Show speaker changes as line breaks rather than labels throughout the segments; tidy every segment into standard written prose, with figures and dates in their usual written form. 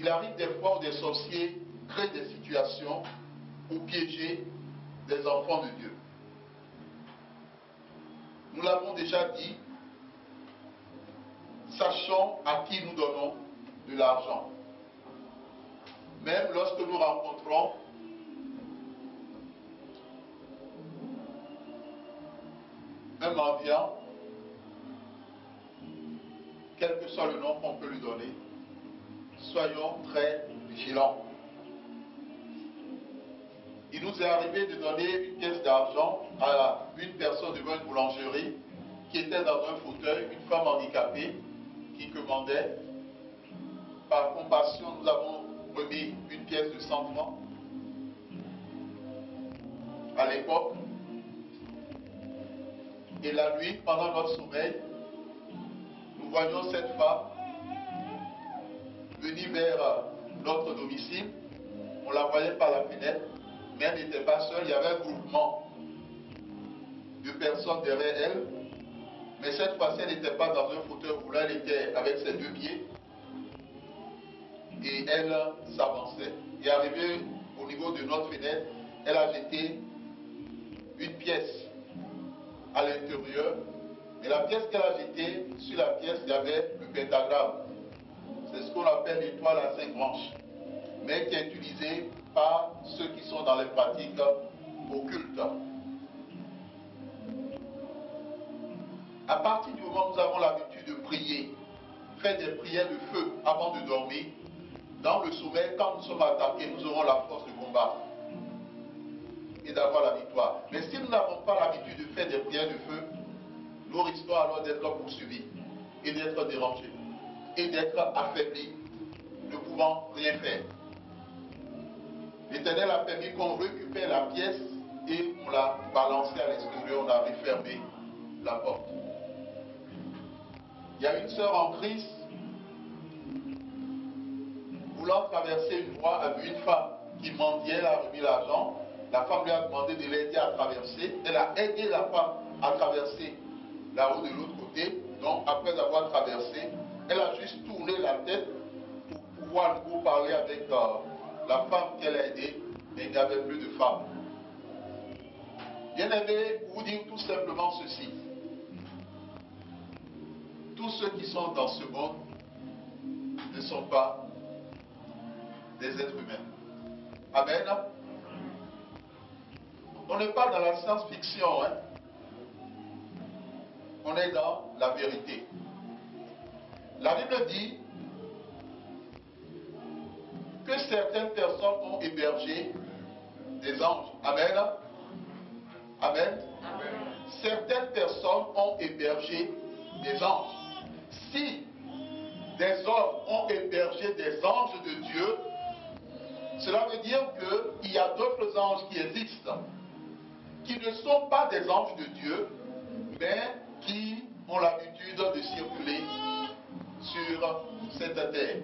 il arrive des fois où des sorciers créent des situations pour piéger des enfants de Dieu. Nous l'avons déjà dit, sachons à qui nous donnons de l'argent. Même lorsque nous rencontrons un mendiant, quel que soit le nom qu'on peut lui donner, soyons très vigilants. Il nous est arrivé de donner une pièce d'argent à une personne devant une boulangerie qui était dans un fauteuil, une femme handicapée qui commandait. Par compassion, nous avons remis une pièce de 100 francs. À l'époque, et la nuit, pendant notre sommeil, nous voyions cette femme venir vers notre domicile. On la voyait par la fenêtre, mais elle n'était pas seule. Il y avait un groupement de personnes derrière elle, mais cette fois-ci, elle n'était pas dans un fauteuil roulant, elle était avec ses deux pieds, et elle s'avançait. Et arrivée au niveau de notre fenêtre, elle a jeté une pièce à l'intérieur, et la pièce qu'elle a jetée, sur la pièce, il y avait le pentagramme. C'est ce qu'on appelle l'étoile à 5 branches, mais qui est utilisée par ceux qui sont dans les pratiques occultes. À partir du moment où nous avons l'habitude de prier, faire des prières de feu avant de dormir, dans le sommeil, quand nous sommes attaqués, nous aurons la force de combattre et d'avoir la victoire. Mais si nous n'avons pas l'habitude de faire des prières de feu, nous risquons alors d'être poursuivis et d'être dérangés et d'être affaiblis, ne pouvant rien faire. L'Éternel a permis qu'on récupère la pièce et on l'a balancée à l'extérieur, on a refermé la porte. Il y a une sœur en Christ, voulant traverser une voie, a vu une femme qui mendiait, elle a remis l'argent. La femme lui a demandé de l'aider à traverser. Elle a aidé la femme à traverser la route de l'autre côté. Donc, après avoir traversé, elle a juste tourné la tête pour pouvoir nous parler avec la femme qu'elle a aidée, mais il n'y avait plus de femme. Bien-aimé, pour vous dire tout simplement ceci. Tous ceux qui sont dans ce monde ne sont pas des êtres humains. Amen. On n'est pas dans la science-fiction, hein. On est dans la vérité. La Bible dit que certaines personnes ont hébergé des anges. Amen. Amen. Amen. Certaines personnes ont hébergé des anges. Si des hommes ont hébergé des anges de Dieu, cela veut dire qu'il y a d'autres anges qui existent, qui ne sont pas des anges de Dieu, mais qui ont l'habitude de circuler sur cette terre.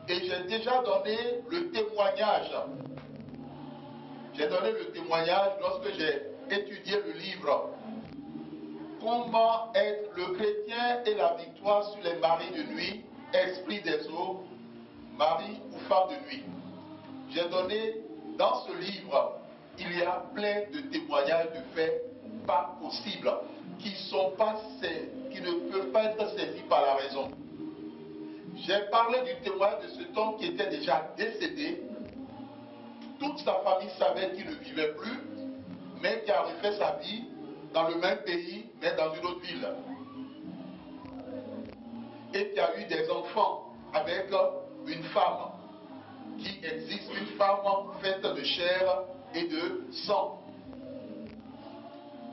Et j'ai déjà donné le témoignage. J'ai donné le témoignage lorsque j'ai étudié le livre Comment être le chrétien et la victoire sur les maris de nuit, esprit des eaux, mari ou femme de nuit. J'ai donné dans ce livre, il y a plein de témoignages de faits pas possibles, qui ne peuvent pas être saisis par la raison. J'ai parlé du témoignage de cet homme qui était déjà décédé. Toute sa famille savait qu'il ne vivait plus, mais qui a refait sa vie dans le même pays, mais dans une autre ville. Et qui a eu des enfants avec une femme qui existe, une femme faite de chair et de sang,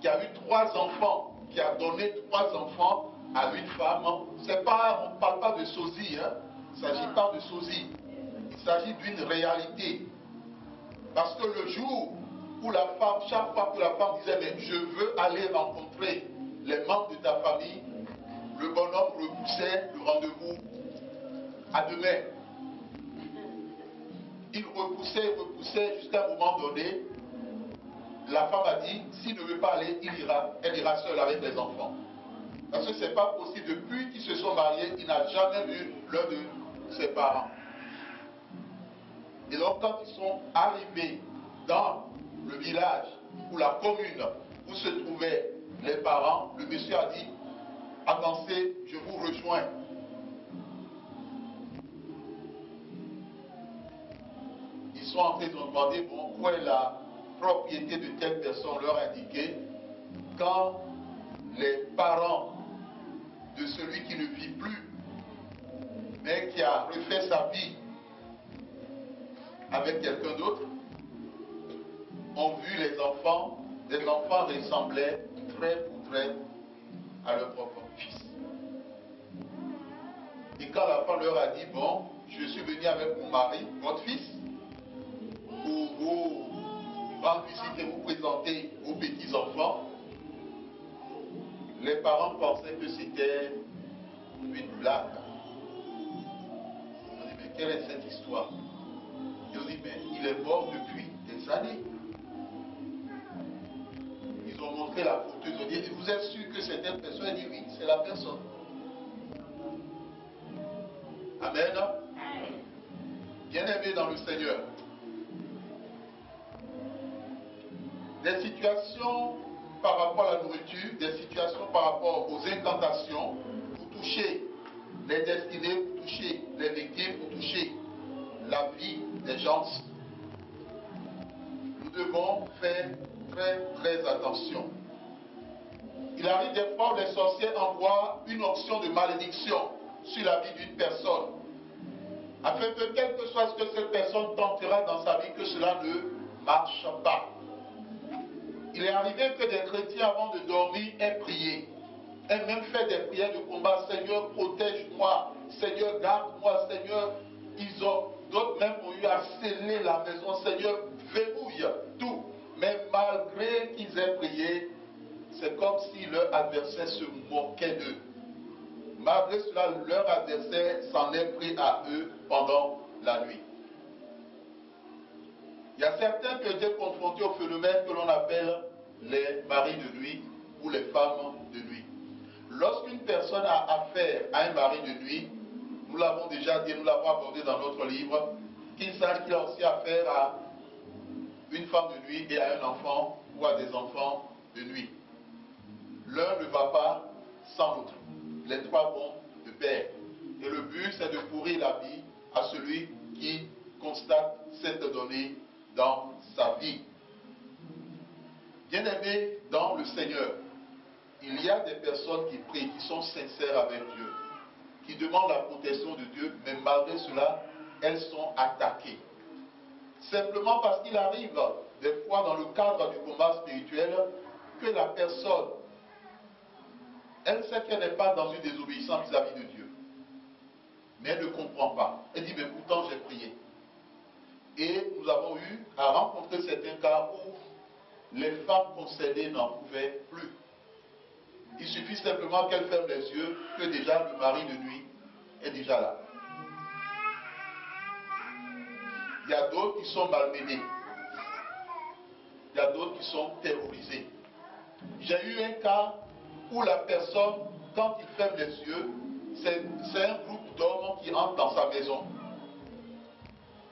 qui a eu 3 enfants, qui a donné 3 enfants à une femme. C'est pas, on ne parle pas de sosie, hein? Il ne s'agit pas de sosie, il s'agit d'une réalité. Parce que le jour où la femme, chaque fois que la femme disait mais je veux aller rencontrer les membres de ta famille, le bonhomme repoussait le rendez-vous à demain. Il repoussait jusqu'à un moment donné. La femme a dit, s'il ne veut pas aller, elle ira seule avec les enfants. Parce que ce n'est pas possible. Depuis qu'ils se sont mariés, il n'a jamais vu l'un de ses parents. Et donc quand ils sont arrivés dans le village ou la commune où se trouvaient les parents, le monsieur a dit, avancez, je vous rejoins. Ils sont entrés, ils ont demandé, bon, où est la propriété de telle personne, on leur a indiqué. Quand les parents de celui qui ne vit plus, mais qui a refait sa vie avec quelqu'un d'autre, ont vu les enfants ressemblaient trait pour trait à leur propre fils. Et quand la femme leur a dit, bon, je suis venu avec mon mari, votre fils, pour vous rendre visite et vous présenter vos petits-enfants, les parents pensaient que c'était une blague. On dit, mais quelle est cette histoire? Ils ont dit, mais il est mort depuis des années. Ils ont montré la photo, ils ont dit, vous êtes sûr que c'est telle personne? Il dit, oui, c'est la personne. Amen. Bien-aimés dans le Seigneur. Des situations par rapport à la nourriture, des situations par rapport aux incantations, pour toucher les destinées, pour toucher les victimes, pour toucher la vie des gens. Nous devons faire très attention. Il arrive des fois où les sorciers envoient une onction de malédiction sur la vie d'une personne, afin que quel que soit ce que cette personne tentera dans sa vie, que cela ne marche pas. Il est arrivé que des chrétiens, avant de dormir, aient prié, aient même fait des prières de combat. Seigneur, protège-moi, Seigneur, garde-moi, Seigneur. D'autres même ont eu à sceller la maison, Seigneur, verrouille tout. Mais malgré qu'ils aient prié, c'est comme si leur adversaire se moquait d'eux. Malgré cela, leur adversaire s'en est pris à eux pendant la nuit. Il y a certains qui ont été confrontés au phénomène que l'on appelle les maris de nuit ou les femmes de nuit. Lorsqu'une personne a affaire à un mari de nuit, nous l'avons déjà dit, nous l'avons abordé dans notre livre, qu'il sache qu'il a aussi affaire à une femme de nuit et à un enfant ou à des enfants de nuit. L'un ne va pas sans l'autre. Les trois vont de pair. Et le but, c'est de pourrir la vie à celui qui constate cette donnée dans sa vie. Bien-aimés dans le Seigneur, il y a des personnes qui prient, qui sont sincères avec Dieu, qui demandent la protection de Dieu, mais malgré cela, elles sont attaquées. Simplement parce qu'il arrive des fois dans le cadre du combat spirituel que la personne, elle sait qu'elle n'est pas dans une désobéissance vis-à-vis de Dieu. Mais elle ne comprend pas. Elle dit, mais pourtant j'ai prié. Et nous avons eu à rencontrer certains cas où les femmes concédées n'en pouvaient plus. Il suffit simplement qu'elles ferment les yeux, que déjà le mari de nuit est déjà là. Il y a d'autres qui sont malmenés. Il y a d'autres qui sont terrorisés. J'ai eu un cas où la personne, quand il ferme les yeux, c'est un groupe d'hommes qui entrent dans sa maison.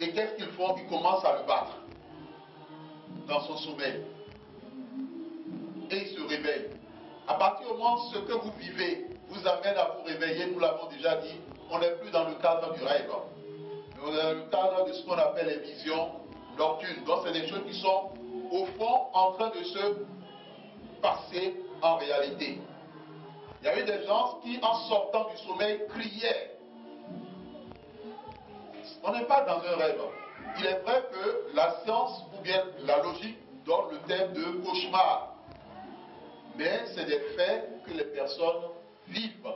Et qu'est-ce qu'ils font? Ils commencent à le battre dans son sommeil. Et il se réveille. À partir du moment où ce que vous vivez vous amène à vous réveiller, nous l'avons déjà dit, on n'est plus dans le cadre du rêve. On est dans le cadre de ce qu'on appelle les visions nocturnes. Donc c'est des choses qui sont au fond en train de se passer en réalité. Il y a eu des gens qui, en sortant du sommeil, criaient. On n'est pas dans un rêve. Il est vrai que la science ou bien la logique donne le terme de cauchemar. Mais c'est des faits que les personnes vivent.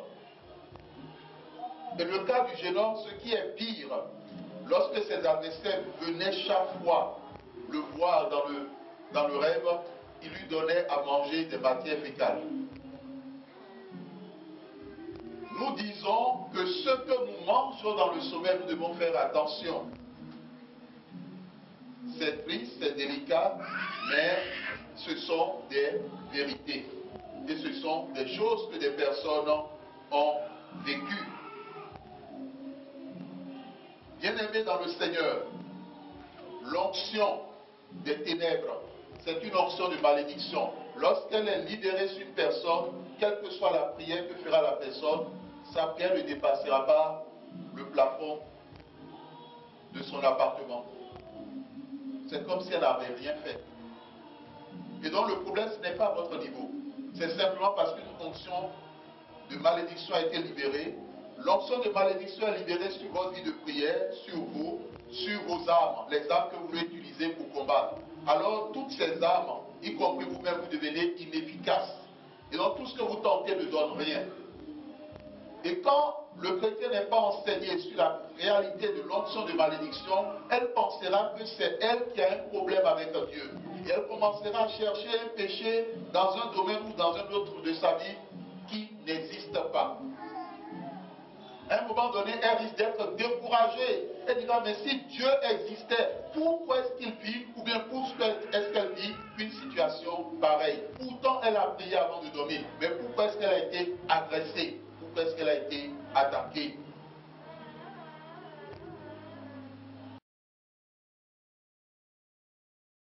Et le cas du jeune homme, ce qui est pire, lorsque ses adversaires venaient chaque fois le voir dans le rêve, il lui donnait à manger des matières fécales. Nous disons que ce que nous mangeons dans le sommeil, nous devons faire attention. C'est triste, c'est délicat, mais ce sont des vérités. Et ce sont des choses que des personnes ont vécues. Bien-aimés dans le Seigneur, l'onction des ténèbres. C'est une onction de malédiction. Lorsqu'elle est libérée sur une personne, quelle que soit la prière que fera la personne, sa prière ne dépassera pas le plafond de son appartement. C'est comme si elle n'avait rien fait. Et donc le problème, ce n'est pas à votre niveau. C'est simplement parce qu'une onction de malédiction a été libérée. L'onction de malédiction est libérée sur votre vie de prière, sur vous, sur vos armes, les armes que vous voulez utiliser pour combattre. Alors toutes ces armes, y compris vous-même, vous devenez inefficaces. Et donc tout ce que vous tentez ne donne rien. Et quand le chrétien n'est pas enseigné sur la réalité de l'onction de malédiction, elle pensera que c'est elle qui a un problème avec Dieu. Et elle commencera à chercher un péché dans un domaine ou dans un autre de sa vie qui n'existe pas. À un moment donné, elle risque d'être découragée. Elle dira, mais si Dieu existait, pourquoi est-ce qu'il vit, ou bien pourquoi est-ce qu'elle vit une situation pareille? Pourtant, elle a prié avant de dormir. Mais pourquoi est-ce qu'elle a été agressée? Pourquoi est-ce qu'elle a été attaquée?